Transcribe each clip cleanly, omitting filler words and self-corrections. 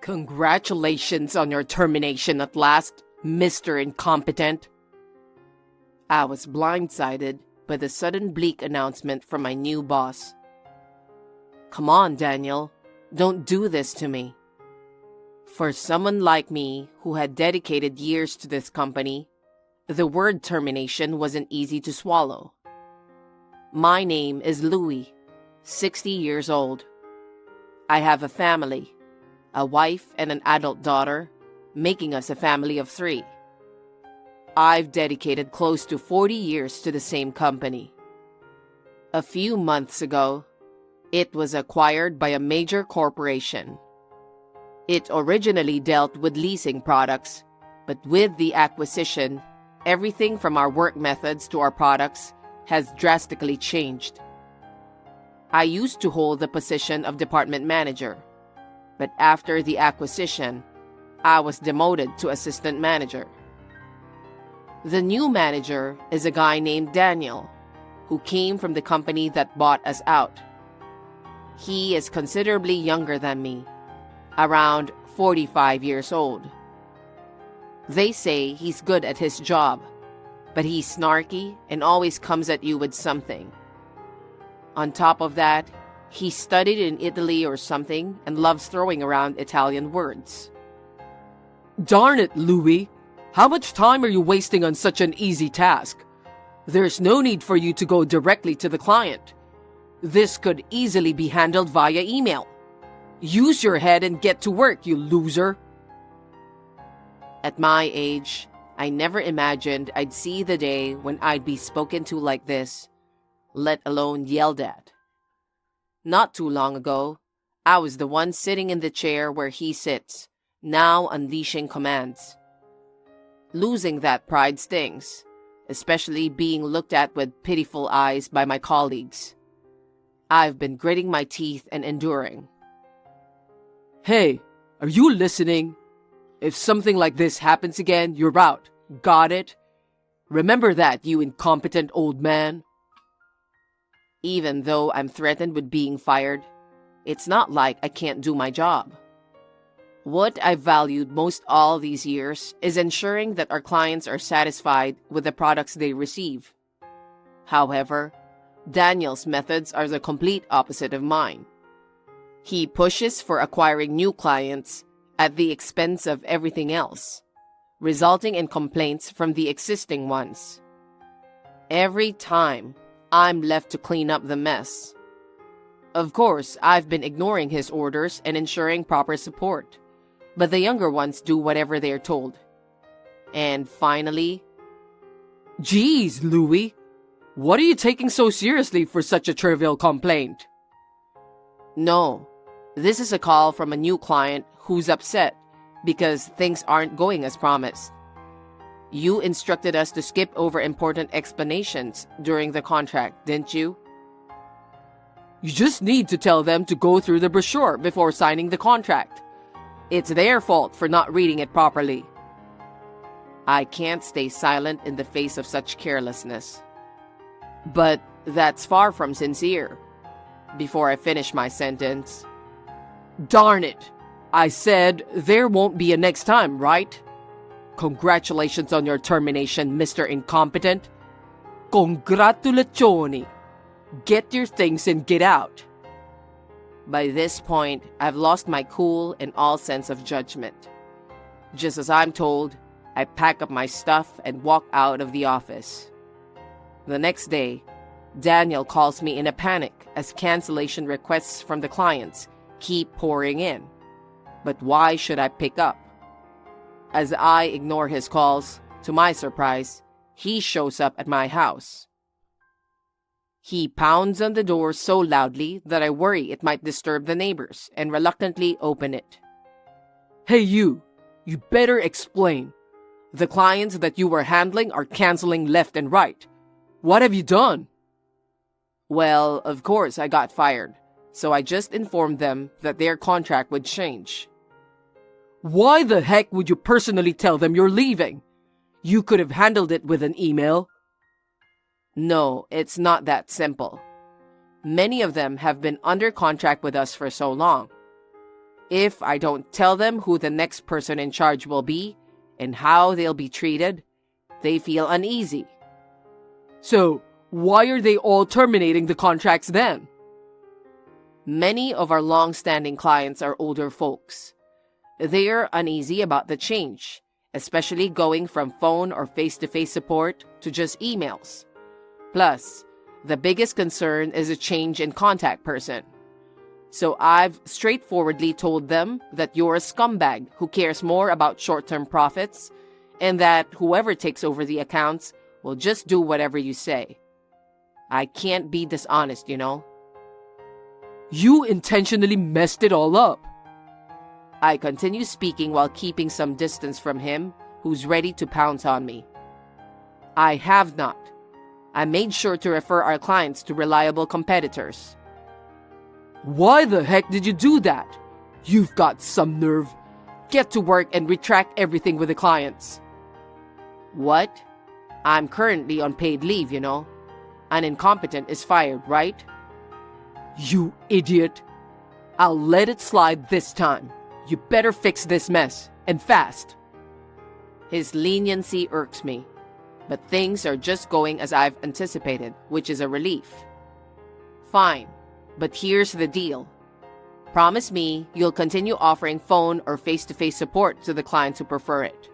Congratulations on your termination at last, Mr. Incompetent. I was blindsided by the sudden bleak announcement from my new boss. Come on, Daniel, don't do this to me. For someone like me who had dedicated years to this company, the word termination wasn't easy to swallow. My name is Louie, 60 years old. I have a family, a wife and an adult daughter, making us a family of 3. I've dedicated close to 40 years to the same company. A few months ago, it was acquired by a major corporation. It originally dealt with leasing products, but with the acquisition, everything from our work methods to our products has drastically changed. I used to hold the position of department manager, but after the acquisition, I was demoted to assistant manager. The new manager is a guy named Daniel, who came from the company that bought us out. He is considerably younger than me, around 45 years old. They say he's good at his job, but he's snarky and always comes at you with something. On top of that, he studied in Italy or something and loves throwing around Italian words. Darn it, Louie! How much time are you wasting on such an easy task? There's no need for you to go directly to the client. This could easily be handled via email. Use your head and get to work, you loser! At my age, I never imagined I'd see the day when I'd be spoken to like this, let alone yelled at. Not too long ago, I was the one sitting in the chair where he sits, now unleashing commands. Losing that pride stings, especially being looked at with pitiful eyes by my colleagues. I've been gritting my teeth and enduring. Hey, are you listening? If something like this happens again, you're out. Got it? Remember that, you incompetent old man. Even though I'm threatened with being fired, it's not like I can't do my job. What I've valued most all these years is ensuring that our clients are satisfied with the products they receive. However, Daniel's methods are the complete opposite of mine. He pushes for acquiring new clients at the expense of everything else, resulting in complaints from the existing ones. Every time, I'm left to clean up the mess. Of course, I've been ignoring his orders and ensuring proper support, but the younger ones do whatever they're told. And finally... Geez, Louie! What are you taking so seriously for such a trivial complaint? No, this is a call from a new client who's upset because things aren't going as promised. You instructed us to skip over important explanations during the contract, didn't you? You just need to tell them to go through the brochure before signing the contract. It's their fault for not reading it properly. I can't stay silent in the face of such carelessness. But that's far from sincere. Before I finish my sentence... Darn it! I said there won't be a next time, right? Congratulations on your termination, Mr. Incompetent. Congratulazioni. Get your things and get out. By this point, I've lost my cool and all sense of judgment. Just as I'm told, I pack up my stuff and walk out of the office. The next day, Daniel calls me in a panic as cancellation requests from the clients keep pouring in. But why should I pick up? As I ignore his calls, to my surprise, he shows up at my house. He pounds on the door so loudly that I worry it might disturb the neighbors and reluctantly open it. Hey you better explain. The clients that you were handling are canceling left and right. What have you done? Well, of course I got fired, so I just informed them that their contract would change. Why the heck would you personally tell them you're leaving? You could have handled it with an email. No, it's not that simple. Many of them have been under contract with us for so long. If I don't tell them who the next person in charge will be and how they'll be treated, they feel uneasy. So, why are they all terminating the contracts then? Many of our long-standing clients are older folks. They're uneasy about the change, especially going from phone or face-to-face support to just emails. Plus, the biggest concern is a change in contact person. So I've straightforwardly told them that you're a scumbag who cares more about short-term profits and that whoever takes over the accounts will just do whatever you say. I can't be dishonest, you know. You intentionally messed it all up. I continue speaking while keeping some distance from him, who's ready to pounce on me. I have not. I made sure to refer our clients to reliable competitors. Why the heck did you do that? You've got some nerve. Get to work and retract everything with the clients. What? I'm currently on paid leave, you know. An incompetent is fired, right? You idiot. I'll let it slide this time. You better fix this mess, and fast. His leniency irks me, but things are just going as I've anticipated, which is a relief. Fine, but here's the deal. Promise me you'll continue offering phone or face-to-face support to the clients who prefer it.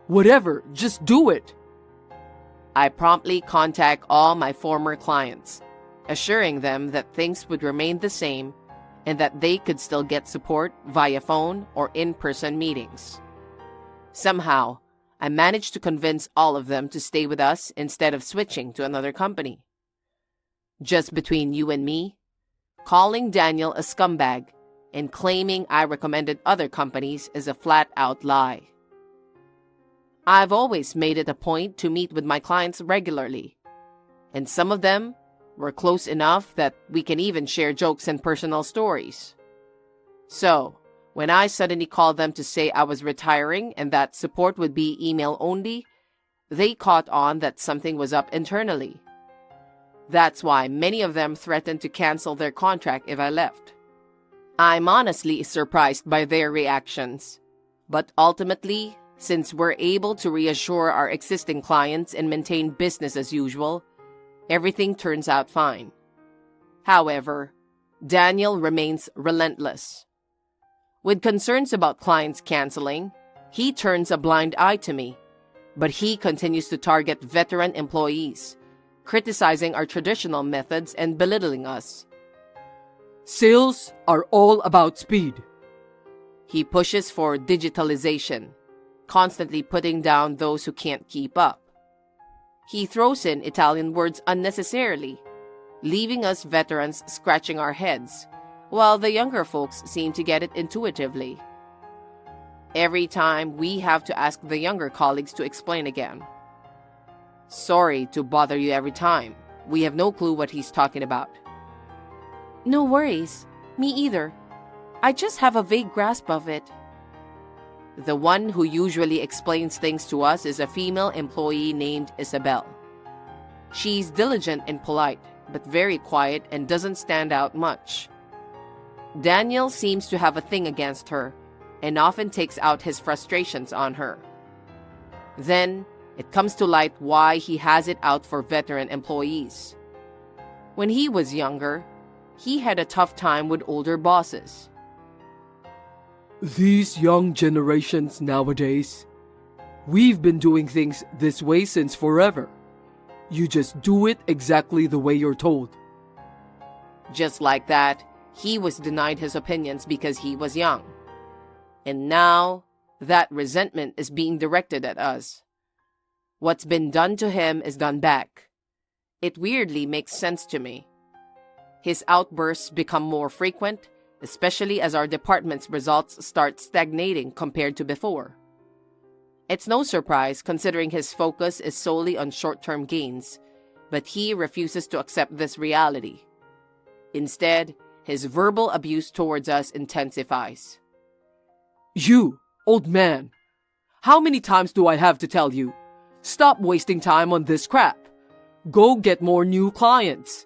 Whatever, just do it. I promptly contact all my former clients, assuring them that things would remain the same and that they could still get support via phone or in-person meetings. Somehow, I managed to convince all of them to stay with us instead of switching to another company. Just between you and me, calling Daniel a scumbag and claiming I recommended other companies is a flat-out lie. I've always made it a point to meet with my clients regularly, and some of them were close enough that we can even share jokes and personal stories. So, when I suddenly called them to say I was retiring and that support would be email only, they caught on that something was up internally. That's why many of them threatened to cancel their contract if I left. I'm honestly surprised by their reactions, but ultimately, since we're able to reassure our existing clients and maintain business as usual, everything turns out fine. However, Daniel remains relentless. With concerns about clients canceling, he turns a blind eye to me, but he continues to target veteran employees, criticizing our traditional methods and belittling us. Sales are all about speed. He pushes for digitalization, constantly putting down those who can't keep up. He throws in Italian words unnecessarily, leaving us veterans scratching our heads, while the younger folks seem to get it intuitively. Every time we have to ask the younger colleagues to explain again. Sorry to bother you every time. We have no clue what he's talking about. No worries. Me either. I just have a vague grasp of it. The one who usually explains things to us is a female employee named Isabel. She's diligent and polite, but very quiet and doesn't stand out much. Daniel seems to have a thing against her and often takes out his frustrations on her. Then, it comes to light why he has it out for veteran employees. When he was younger, he had a tough time with older bosses. These young generations nowadays, we've been doing things this way since forever. You just do it exactly the way you're told. Just like that, he was denied his opinions because he was young. And now, that resentment is being directed at us. What's been done to him is done back. It weirdly makes sense to me. His outbursts become more frequent, especially as our department's results start stagnating compared to before. It's no surprise considering his focus is solely on short-term gains, but he refuses to accept this reality. Instead, his verbal abuse towards us intensifies. You, old man, how many times do I have to tell you? Stop wasting time on this crap. Go get more new clients.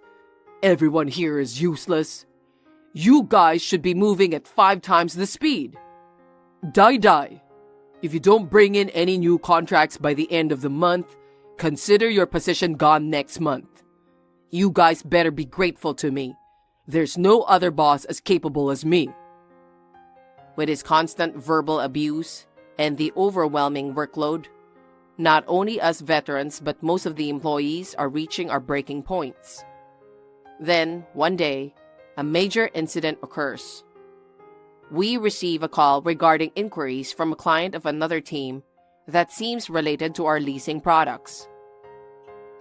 Everyone here is useless. You guys should be moving at 5 times the speed. Die. If you don't bring in any new contracts by the end of the month, consider your position gone next month. You guys better be grateful to me. There's no other boss as capable as me. With his constant verbal abuse and the overwhelming workload, not only us veterans but most of the employees are reaching our breaking points. Then, one day, a major incident occurs. We receive a call regarding inquiries from a client of another team that seems related to our leasing products.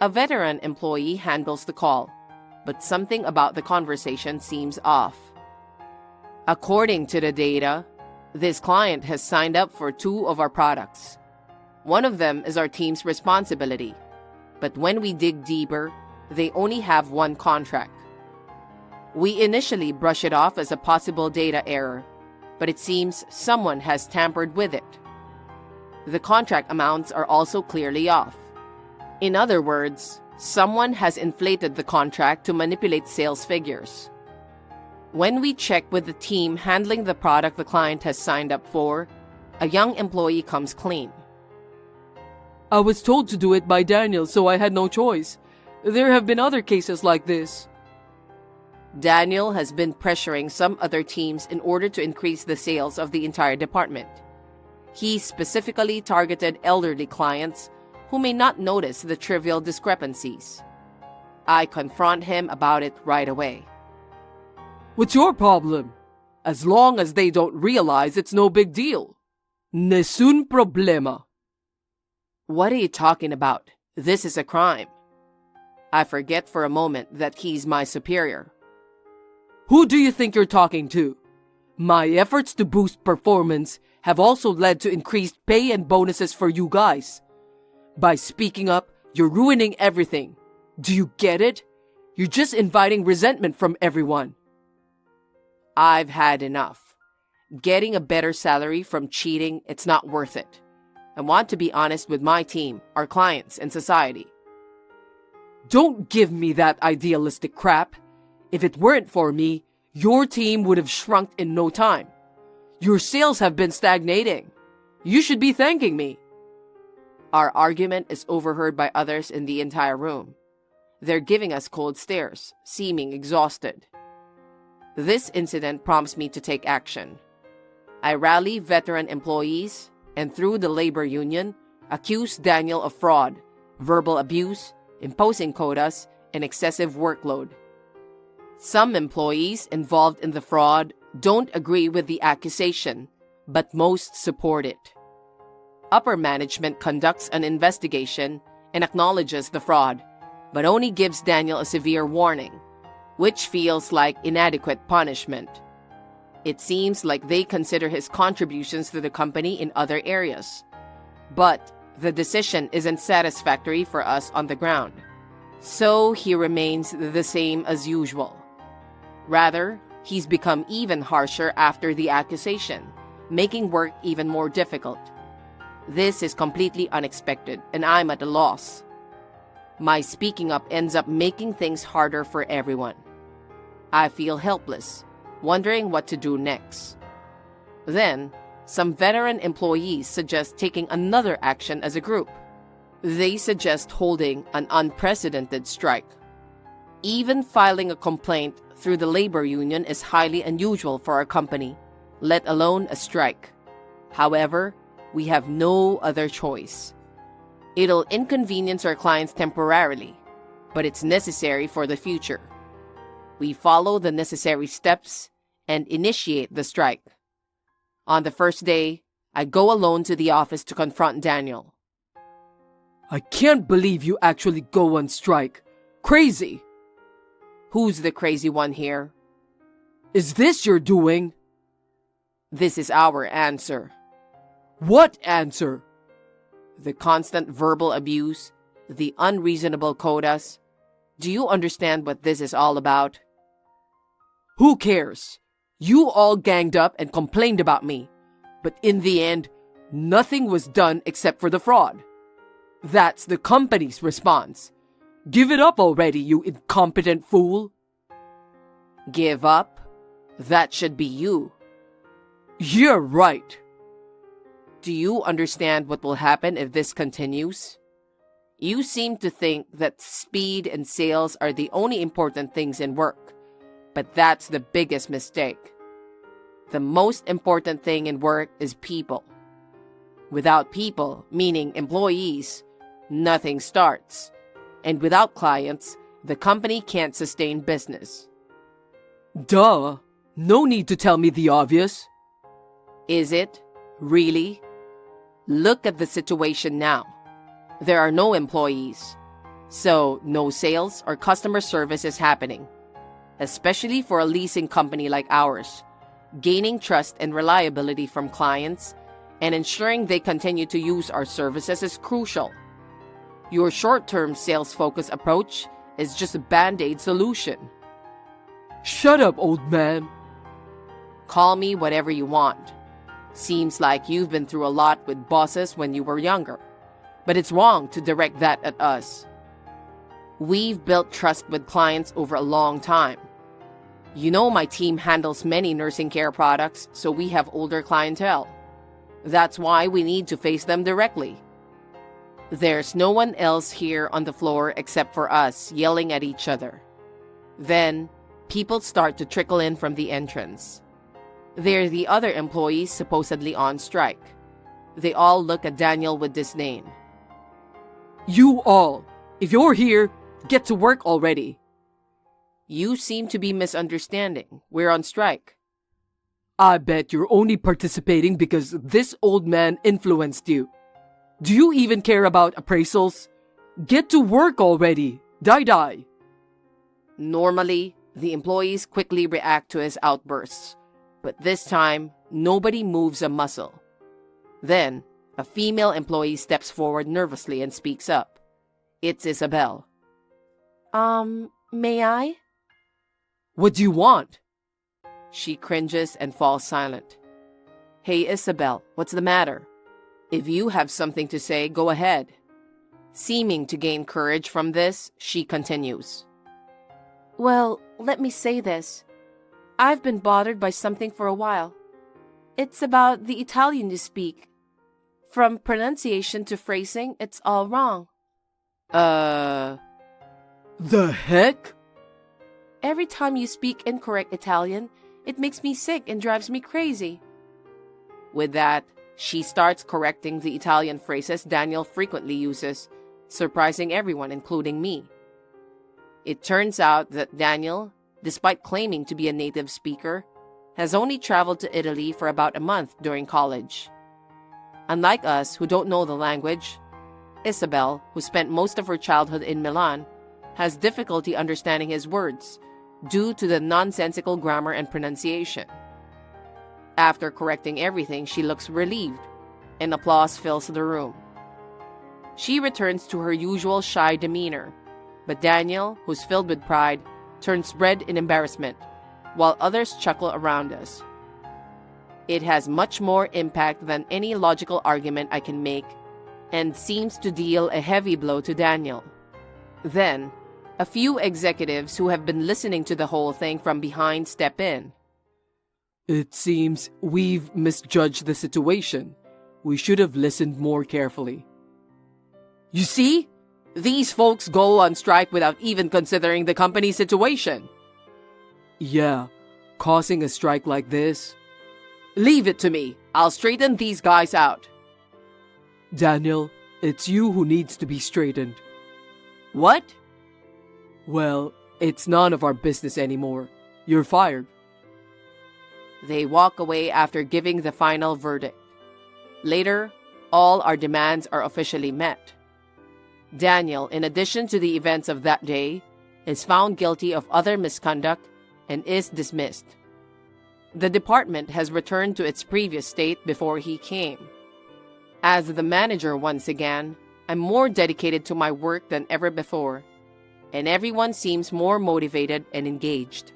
A veteran employee handles the call, but something about the conversation seems off. According to the data, this client has signed up for 2 of our products. One of them is our team's responsibility, but when we dig deeper, they only have 1 contract. We initially brush it off as a possible data error, but it seems someone has tampered with it. The contract amounts are also clearly off. In other words, someone has inflated the contract to manipulate sales figures. When we check with the team handling the product the client has signed up for, a young employee comes clean. I was told to do it by Daniel, so I had no choice. There have been other cases like this. Daniel has been pressuring some other teams in order to increase the sales of the entire department. He specifically targeted elderly clients who may not notice the trivial discrepancies. I confront him about it right away. What's your problem? As long as they don't realize it's no big deal. Nessun problema. What are you talking about? This is a crime. I forget for a moment that he's my superior. Who do you think you're talking to? My efforts to boost performance have also led to increased pay and bonuses for you guys. By speaking up, you're ruining everything. Do you get it? You're just inviting resentment from everyone. I've had enough. Getting a better salary from cheating, it's not worth it. I want to be honest with my team, our clients, and society. Don't give me that idealistic crap. If it weren't for me, your team would have shrunk in no time. Your sales have been stagnating. You should be thanking me. Our argument is overheard by others in the entire room. They're giving us cold stares, seeming exhausted. This incident prompts me to take action. I rally veteran employees and, through the labor union, accuse Daniel of fraud, verbal abuse, imposing quotas, and excessive workload. Some employees involved in the fraud don't agree with the accusation, but most support it. Upper management conducts an investigation and acknowledges the fraud, but only gives Daniel a severe warning, which feels like inadequate punishment. It seems like they consider his contributions to the company in other areas. But the decision isn't satisfactory for us on the ground. So he remains the same as usual. Rather, he's become even harsher after the accusation, making work even more difficult. This is completely unexpected, and I'm at a loss. My speaking up ends up making things harder for everyone. I feel helpless, wondering what to do next. Then, some veteran employees suggest taking another action as a group. They suggest holding an unprecedented strike. Even filing a complaint through the labor union is highly unusual for our company, let alone a strike. However, we have no other choice. It'll inconvenience our clients temporarily, but it's necessary for the future. We follow the necessary steps and initiate the strike. On the first day, I go alone to the office to confront Daniel. I can't believe you actually go on strike. Crazy! Who's the crazy one here? Is this your doing? This is our answer. What answer? The constant verbal abuse, the unreasonable quotas. Do you understand what this is all about? Who cares? You all ganged up and complained about me. But in the end, nothing was done except for the fraud. That's the company's response. Give it up already, you incompetent fool. Give up? That should be you. You're right. Do you understand what will happen if this continues? You seem to think that speed and sales are the only important things in work, but that's the biggest mistake. The most important thing in work is people. Without people, meaning employees, nothing starts. And without clients, the company can't sustain business. Duh. No need to tell me the obvious. Is it? Really? Look at the situation now. There are no employees. So, no sales or customer service is happening. Especially for a leasing company like ours. Gaining trust and reliability from clients and ensuring they continue to use our services is crucial. Your short-term sales-focused approach is just a band-aid solution. Shut up, old man. Call me whatever you want. Seems like you've been through a lot with bosses when you were younger. But it's wrong to direct that at us. We've built trust with clients over a long time. You know my team handles many nursing care products, so we have older clientele. That's why we need to face them directly. There's no one else here on the floor except for us yelling at each other. Then, people start to trickle in from the entrance. They're the other employees supposedly on strike. They all look at Daniel with disdain. You all, if you're here, get to work already. You seem to be misunderstanding. We're on strike. I bet you're only participating because this old man influenced you. Do you even care about appraisals? Get to work already. Die. Normally, the employees quickly react to his outbursts. But this time, nobody moves a muscle. Then, a female employee steps forward nervously and speaks up. It's Isabel. May I? What do you want? She cringes and falls silent. Hey, Isabel, what's the matter? If you have something to say, go ahead. Seeming to gain courage from this, she continues. Well, let me say this. I've been bothered by something for a while. It's about the Italian you speak. From pronunciation to phrasing, it's all wrong. The heck? Every time you speak incorrect Italian, it makes me sick and drives me crazy. With that, she starts correcting the Italian phrases Daniel frequently uses, surprising everyone, including me. It turns out that Daniel, despite claiming to be a native speaker, has only traveled to Italy for about a month during college. Unlike us, who don't know the language, Isabel, who spent most of her childhood in Milan, has difficulty understanding his words due to the nonsensical grammar and pronunciation. After correcting everything, she looks relieved, and applause fills the room. She returns to her usual shy demeanor, but Daniel, who's filled with pride, turns red in embarrassment, while others chuckle around us. It has much more impact than any logical argument I can make, and seems to deal a heavy blow to Daniel. Then, a few executives who have been listening to the whole thing from behind step in. It seems we've misjudged the situation. We should have listened more carefully. You see? These folks go on strike without even considering the company's situation. Yeah, causing a strike like this. Leave it to me. I'll straighten these guys out. Daniel, it's you who needs to be straightened. What? Well, it's none of our business anymore. You're fired. They walk away after giving the final verdict. Later, all our demands are officially met. Daniel, in addition to the events of that day, is found guilty of other misconduct and is dismissed. The department has returned to its previous state before he came. As the manager once again, I'm more dedicated to my work than ever before, and everyone seems more motivated and engaged.